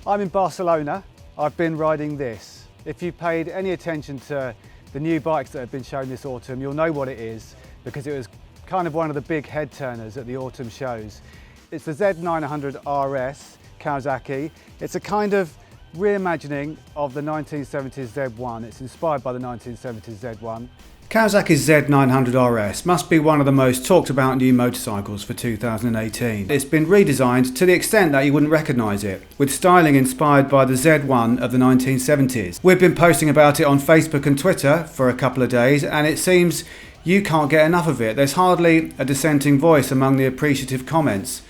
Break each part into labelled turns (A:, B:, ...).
A: I'm in Barcelona. I've been riding this. If you paid any attention to the new bikes that have been shown this autumn, you'll know what it is because it was kind of one of the big head turners at the autumn shows. It's the Z900 RS Kawasaki. It's a kind of reimagining of the 1970s Z1. It's inspired by the 1970s Z1. Kawasaki's Z900 RS must be one of the most talked about new motorcycles for 2018. It's been redesigned to the extent that you wouldn't recognise it, with styling inspired by the Z1 of the 1970s. We've been posting about it on Facebook and Twitter for a couple of days, and it seems you can't get enough of it. There's hardly a dissenting voice among the appreciative comments.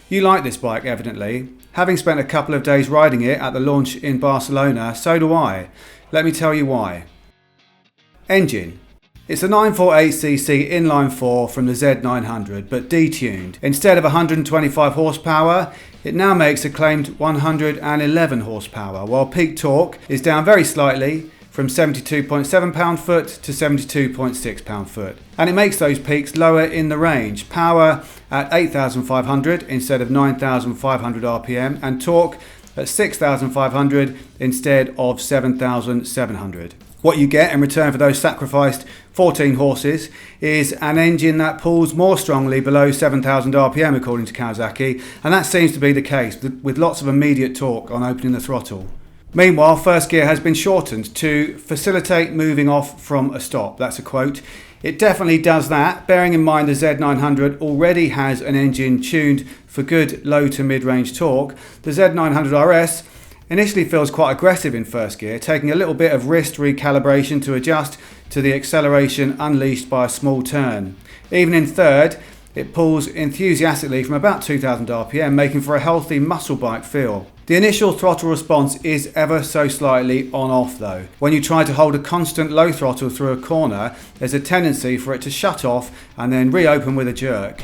A: You like this bike, evidently. Having spent a couple of days riding it at the launch in Barcelona, so do I. Let me tell you why. Engine. It's a 948cc inline-4 from the Z900, but detuned. Instead of 125 horsepower, it now makes a claimed 111 horsepower, while peak torque is down very slightly from 72.7 pound-foot to 72.6 pound-foot. And it makes those peaks lower in the range. Power at 8,500 instead of 9,500 RPM, and torque at 6,500 instead of 7,700. What you get in return for those sacrificed 14 horses is an engine that pulls more strongly below 7,000 RPM according to Kawasaki, and that seems to be the case with lots of immediate torque on opening the throttle. Meanwhile, first gear has been shortened to facilitate moving off from a stop. That's a quote. It definitely does that, bearing in mind the Z900 already has an engine tuned for good low to mid-range torque. The Z900 RS initially feels quite aggressive in first gear, taking a little bit of wrist recalibration to adjust to the acceleration unleashed by a small turn. Even in third, it pulls enthusiastically from about 2,000 RPM, making for a healthy muscle bike feel. The initial throttle response is ever so slightly on-off though. When you try to hold a constant low throttle through a corner, there's a tendency for it to shut off and then reopen with a jerk.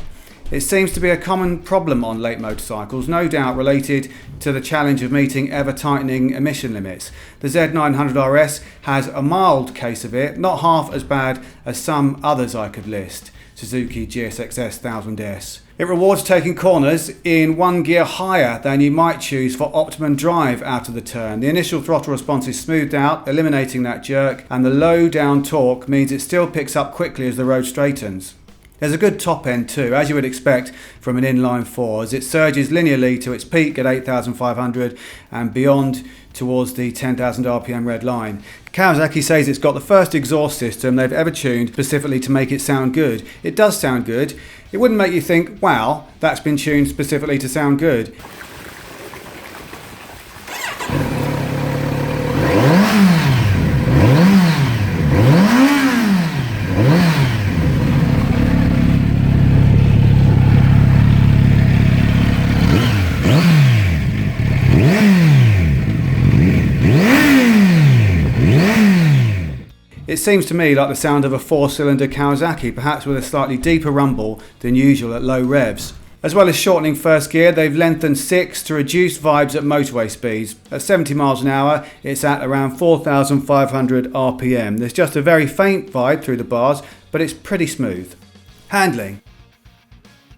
A: It seems to be a common problem on late motorcycles, no doubt related to the challenge of meeting ever-tightening emission limits. The Z900 RS has a mild case of it, not half as bad as some others I could list. Suzuki GSX-S 1000S. It rewards taking corners in one gear higher than you might choose for optimum drive out of the turn. The initial throttle response is smoothed out, eliminating that jerk, and the low down torque means it still picks up quickly as the road straightens. There's a good top end too, as you would expect from an inline 4, as it surges linearly to its peak at 8,500 and beyond towards the 10,000 RPM red line. Kawasaki says it's got the first exhaust system they've ever tuned specifically to make it sound good. It does sound good. It wouldn't make you think, wow, that's been tuned specifically to sound good. It seems to me like the sound of a 4-cylinder Kawasaki, perhaps with a slightly deeper rumble than usual at low revs. As well as shortening first gear, they've lengthened 6 to reduce vibes at motorway speeds. At 70 miles an hour, it's at around 4,500 RPM. There's just a very faint vibe through the bars, but it's pretty smooth. Handling.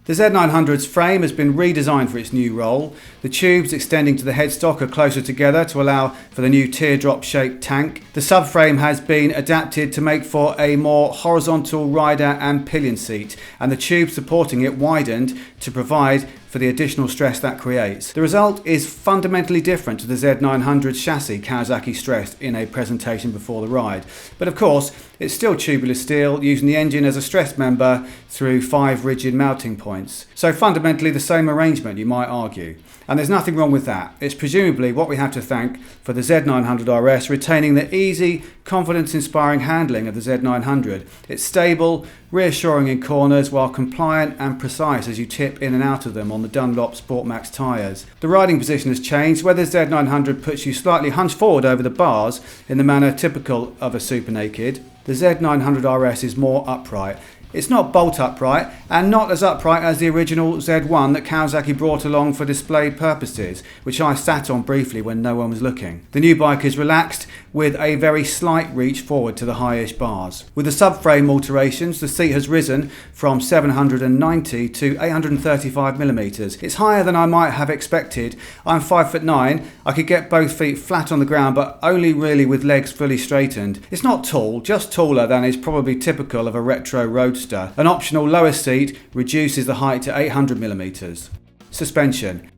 A: The Z900's frame has been redesigned for its new role. The tubes extending to the headstock are closer together to allow for the new teardrop-shaped tank. The subframe has been adapted to make for a more horizontal rider and pillion seat, and the tube supporting it widened to provide for the additional stress that creates. The result is fundamentally different to the Z900 chassis Kawasaki stressed in a presentation before the ride. But of course, it's still tubular steel, using the engine as a stress member through 5 rigid mounting points. So fundamentally the same arrangement, you might argue. And there's nothing wrong with that. It's presumably what we have to thank for the Z900 RS retaining the easy, confidence-inspiring handling of the Z900. It's stable, reassuring in corners, while compliant and precise as you tip in and out of them on the Dunlop Sportmax tyres. The riding position has changed, where the Z900 puts you slightly hunched forward over the bars in the manner typical of a Super Naked. The Z900 RS is more upright. It's not bolt upright and not as upright as the original Z1 that Kawasaki brought along for display purposes, which I sat on briefly when no one was looking. The new bike is relaxed with a very slight reach forward to the high-ish bars. With the subframe alterations, the seat has risen from 790 to 835mm. It's higher than I might have expected. I'm 5'9". I could get both feet flat on the ground, but only really with legs fully straightened. It's not tall, just taller than is probably typical of a retro roadster. An optional lower seat reduces the height to 800mm. Suspension.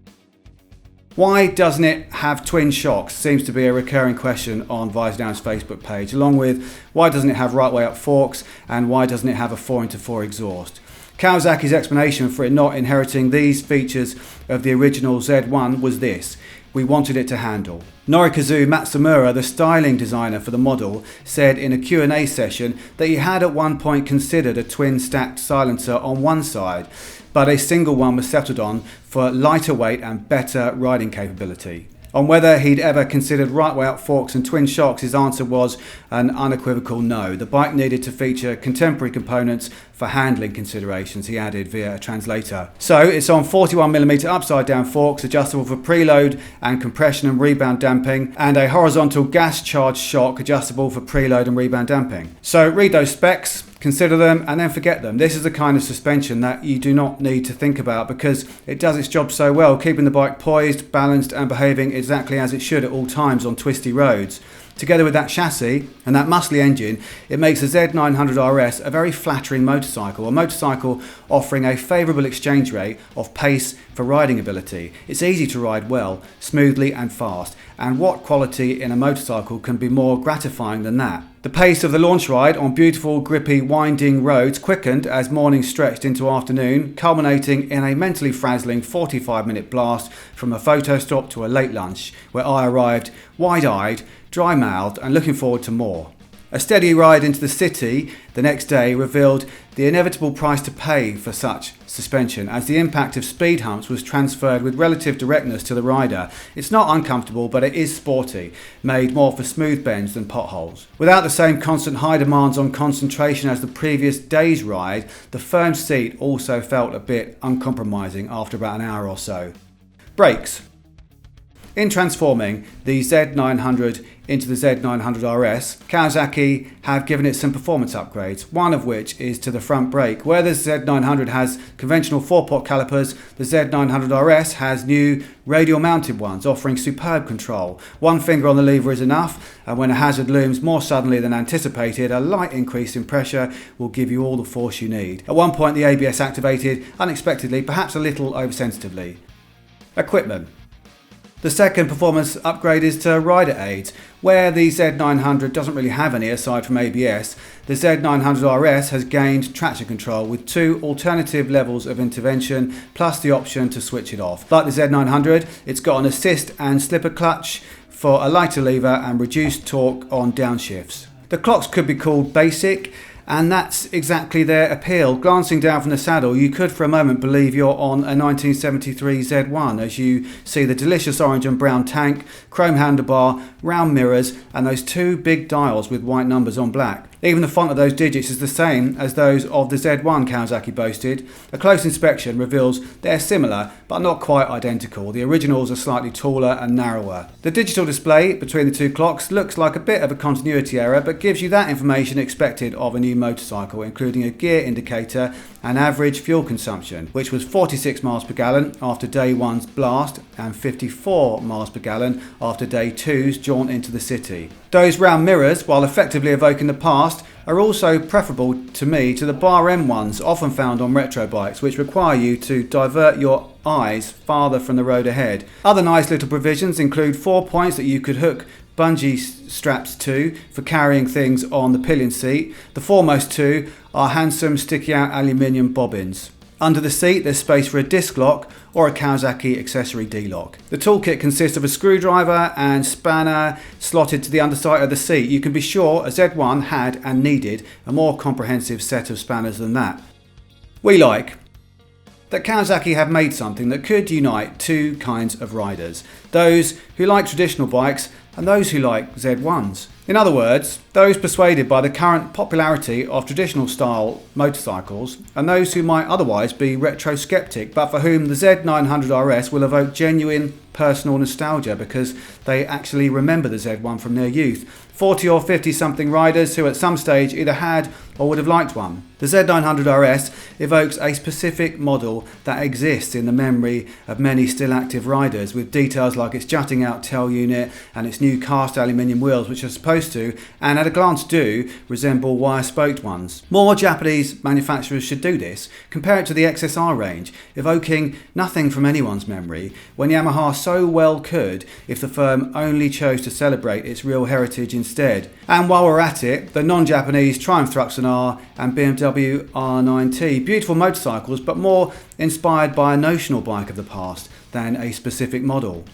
A: Why doesn't it have twin shocks? Seems to be a recurring question on Visedown's Facebook page, along with why doesn't it have right way up forks and why doesn't it have a 4x4 exhaust? Kawasaki's explanation for it not inheriting these features of the original Z1 was this: we wanted it to handle. Norikazu Matsumura, the styling designer for the model, said in a Q&A session that he had at one point considered a twin stacked silencer on one side, but a single one was settled on for lighter weight and better riding capability. On whether he'd ever considered right way up forks and twin shocks, his answer was an unequivocal no. The bike needed to feature contemporary components for handling considerations, he added via a translator. So it's on 41mm upside down forks, adjustable for preload and compression and rebound damping, and a horizontal gas charged shock adjustable for preload and rebound damping. So read those specs, consider them, and then forget them. This is the kind of suspension that you do not need to think about because it does its job so well, keeping the bike poised, balanced and behaving exactly as it should at all times on twisty roads. Together with that chassis and that muscly engine, it makes the Z900RS a very flattering motorcycle, a motorcycle offering a favourable exchange rate of pace for riding ability. It's easy to ride well, smoothly and fast, and what quality in a motorcycle can be more gratifying than that? The pace of the launch ride on beautiful, grippy, winding roads quickened as morning stretched into afternoon, culminating in a mentally frazzling 45-minute blast from a photo stop to a late lunch, where I arrived wide-eyed, dry-mouthed and looking forward to more. A steady ride into the city the next day revealed the inevitable price to pay for such suspension, as the impact of speed humps was transferred with relative directness to the rider. It's not uncomfortable, but it is sporty, made more for smooth bends than potholes. Without the same constant high demands on concentration as the previous day's ride, the firm seat also felt a bit uncompromising after about an hour or so. Brakes. In transforming the Z900 into the Z900RS, Kawasaki have given it some performance upgrades, one of which is to the front brake. Where the Z900 has conventional 4-pot calipers, the Z900RS has new radial mounted ones offering superb control. One finger on the lever is enough, and when a hazard looms more suddenly than anticipated, a light increase in pressure will give you all the force you need. At one point the ABS activated unexpectedly, perhaps a little oversensitively. Equipment. The second performance upgrade is to rider aids. Where the Z900 doesn't really have any aside from ABS, the Z900RS has gained traction control with 2 alternative levels of intervention plus the option to switch it off. Like the Z900, it's got an assist and slipper clutch for a lighter lever and reduced torque on downshifts. The clocks could be called basic, and that's exactly their appeal. Glancing down from the saddle, you could for a moment believe you're on a 1973 Z1 as you see the delicious orange and brown tank, chrome handlebar, round mirrors and those 2 big dials with white numbers on black. Even the font of those digits is the same as those of the Z1, Kawasaki boasted. A close inspection reveals they're similar but not quite identical. The originals are slightly taller and narrower. The digital display between the 2 clocks looks like a bit of a continuity error but gives you that information expected of a new motorcycle, including a gear indicator and average fuel consumption, which was 46 miles per gallon after day 1's blast and 54 miles per gallon after day 2's jaunt into the city. Those round mirrors, while effectively evoking the past, are also preferable to me to the bar end ones often found on retro bikes, which require you to divert your eyes farther from the road ahead. Other nice little provisions include 4 points that you could hook bungee straps to for carrying things on the pillion seat. The foremost 2 are handsome sticky out aluminium bobbins. Under the seat there's space for a disc lock or a Kawasaki accessory D-lock. The toolkit consists of a screwdriver and spanner slotted to the underside of the seat. You can be sure a Z1 had and needed a more comprehensive set of spanners than that. We like that Kawasaki have made something that could unite 2 kinds of riders. Those who like traditional bikes
B: and those who like Z1s. In other words, those persuaded by the current popularity of traditional style motorcycles and those who might otherwise be retro skeptic but for whom the Z900RS will evoke genuine personal nostalgia because they actually remember the Z1 from their youth. 40 or 50 something riders who at some stage either had or would have liked one. The Z900RS evokes a specific model that exists in the memory of many still active riders, with details like its jutting out tail unit and its new cast aluminium wheels, which are supposed to, and at a glance do, resemble wire-spoked ones. More Japanese manufacturers should do this. Compare it to the XSR range, evoking nothing from anyone's memory, when Yamaha so well could if the firm only chose to celebrate its real heritage instead. And while we're at it, the non-Japanese Triumph Thruxton R and BMW R9T, beautiful motorcycles but more inspired by a notional bike of the past than a specific model.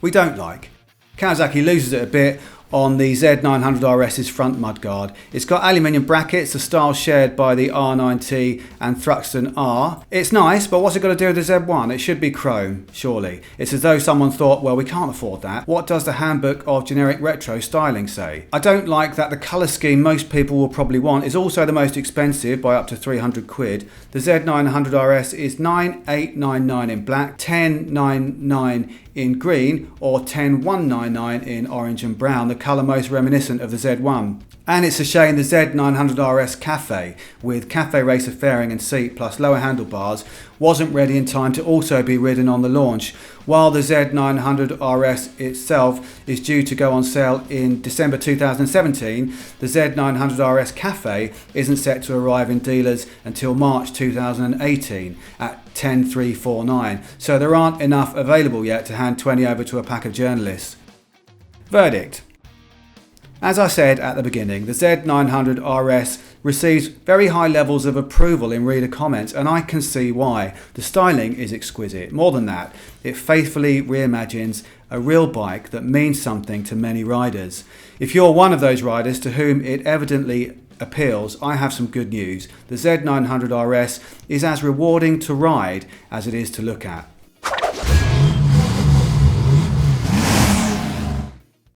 B: We don't like. Kawasaki loses it a bit on the Z900RS's front mudguard. It's got aluminium brackets, a style shared by the R9T and Thruxton R. It's nice, but what's it got to do with the Z1? It should be chrome, surely. It's as though someone thought, well, we can't afford that. What does the handbook of generic retro styling say? I don't like that the colour scheme most people will probably want is also the most expensive by up to 300 quid. The Z900RS is 9,899 in black, 10,999 in green, or 10,199 in orange and brown, the colour most reminiscent of the Z1. And it's a shame the Z900RS Cafe, with Cafe Racer fairing and seat plus lower handlebars, wasn't ready in time to also be ridden on the launch. While the Z900RS itself is due to go on sale in December 2017, the Z900RS Cafe isn't set to arrive in dealers until March 2018 at 10,349, so there aren't enough available yet to hand 20 over to a pack of journalists. Verdict. As I said at the beginning, the Z900RS receives very high levels of approval in reader comments, and I can see why. The styling is exquisite. More than that, it faithfully reimagines a real bike that means something to many riders. If you're one of those riders to whom it evidently appeals, I have some good news. The Z900RS is as rewarding to ride as it is to look at.